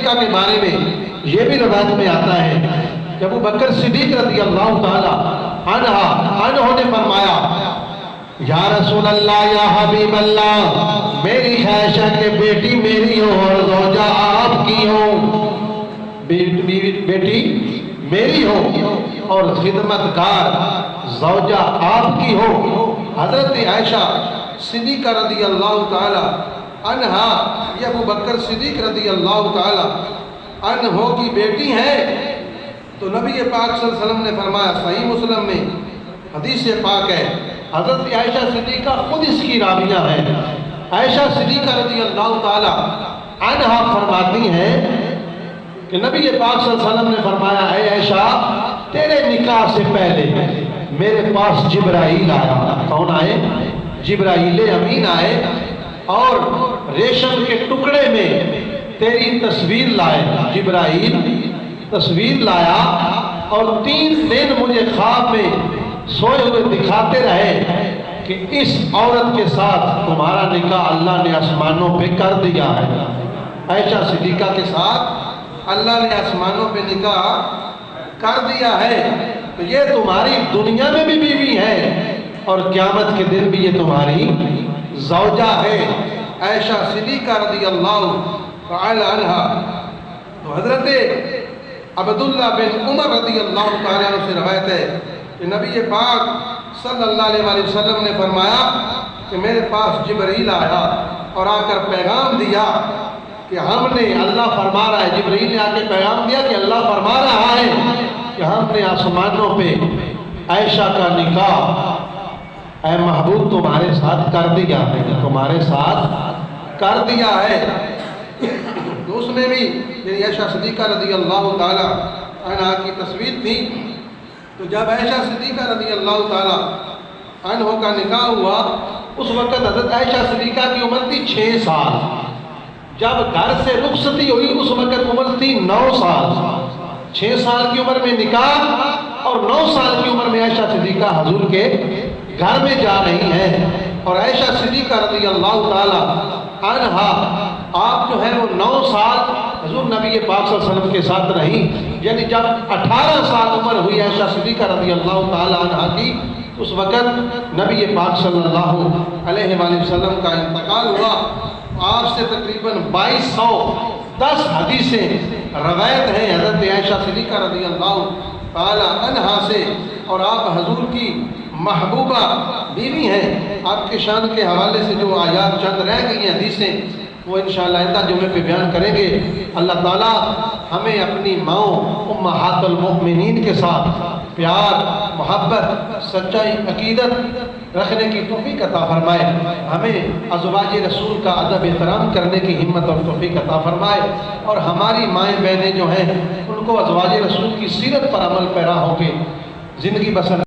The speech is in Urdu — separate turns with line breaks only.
صدیقہ کے بارے میں یہ بھی روایت میں آتا ہے کہ ابو بکر صدیق رضی اللہ تعالی عنہ نے فرمایا یا رسول اللہ یا حبیب اللہ میری خواہش ہے کہ بیٹی میری ہو اور زوجہ آپ کی ہو، بیٹی میری ہو اور خدمتگار زوجہ آپ کی ہو۔ حضرت عائشہ صدیقہ رضی اللہ تعالی عنہا یہ ابو بکر صدیق رضی اللہ تعالی عنہ کی بیٹی ہے۔ تو نبی پاک صلی اللہ علیہ وسلم نے فرمایا، صحیح مسلم میں حدیث پاک ہے، حضرت عائشہ صدیقہ خود اس کی راویہ ہے۔ عائشہ صدیقہ رضی اللہ تعالی عنہا فرماتی ہیں کہ نبی پاک صلی اللہ علیہ وسلم نے فرمایا، اے عائشہ تیرے نکاح سے پہلے میرے پاس جبرائیل آیا۔ کون آئے؟ جبرائیل امین آئے اور ریشم کے ٹکڑے میں تیری تصویر لائے۔ جبرائیل تصویر لایا اور 3 دن مجھے خواب میں سوئے ہوئے دکھاتے رہے کہ اس عورت کے ساتھ تمہارا نکاح اللہ نے آسمانوں پہ کر دیا ہے۔ عائشہ صدیقہ کے ساتھ اللہ نے آسمانوں پہ نکاح کر دیا ہے، تو یہ تمہاری دنیا میں بھی بیوی ہے اور قیامت کے دن بھی یہ تمہاری زوجہ ہے۔ عائشہ صدیقہ رضی اللہ تعالی عنہ۔ تو حضرت عبداللہ بن عمر رضی اللہ تعالی عنہ سے روایت ہے کہ نبی پاک صلی اللہ علیہ وسلم نے فرمایا کہ میرے پاس جبرائیل آیا اور آ کر پیغام دیا کہ ہم نے، اللہ فرما رہا ہے، جبرائیل نے آ کے پیغام دیا کہ اللہ فرما رہا ہے کہ ہم نے آسمانوں پہ عائشہ کا نکاح اے محبوب تمہارے ساتھ کر دیا ہے، تمہارے ساتھ کر دیا ہے۔ تو اس میں بھی عائشہ صدیقہ رضی اللہ تعالی عنہ کی تصویر تھی۔ تو جب عائشہ صدیقہ رضی اللہ تعالی عنہ کا نکاح ہوا اس وقت حضرت عائشہ صدیقہ کی عمر تھی 6 سال۔ جب گھر سے رخصتی ہوئی اس وقت عمر تھی 9 سال۔ 6 سال کی عمر میں نکاح اور 9 سال کی عمر میں عائشہ صدیقہ حضور کے گھر میں جا رہی ہیں۔ اور عائشہ صدیقہ رضی اللہ تعالی عنہا آپ جو ہے وہ 9 سال حضور نبی پاک صلی اللہ علیہ وسلم کے ساتھ رہی، یعنی جب 18 سال عمر ہوئی عائشہ صدیقہ رضی اللہ تعالی عنہا کی اس وقت نبی پاک صلی اللہ علیہ وآلہ وسلم کا انتقال ہوا۔ آپ سے تقریباً 2210 حدیثیں روایت ہیں حضرت عائشہ صدیقہ رضی اللہ تعالی عنہا سے، اور آپ حضور کی محبوبہ بیوی ہیں۔ آپ کے شان کے حوالے سے جو آیات چند رہ گئی ہیں حدیثیں وہ انشاءاللہ آئندہ جمعے پہ بیان کریں گے۔ اللہ تعالیٰ ہمیں اپنی ماؤں امہات المؤمنین کے ساتھ پیار، محبت، سچائی، عقیدت رکھنے کی توفیق عطا فرمائے، ہمیں ازواج رسول کا ادب احترام کرنے کی ہمت اور توفیق عطا فرمائے، اور ہماری مائیں بہنیں جو ہیں ان کو ازواج رسول کی سیرت پر عمل پیرا ہو کے زندگی بسر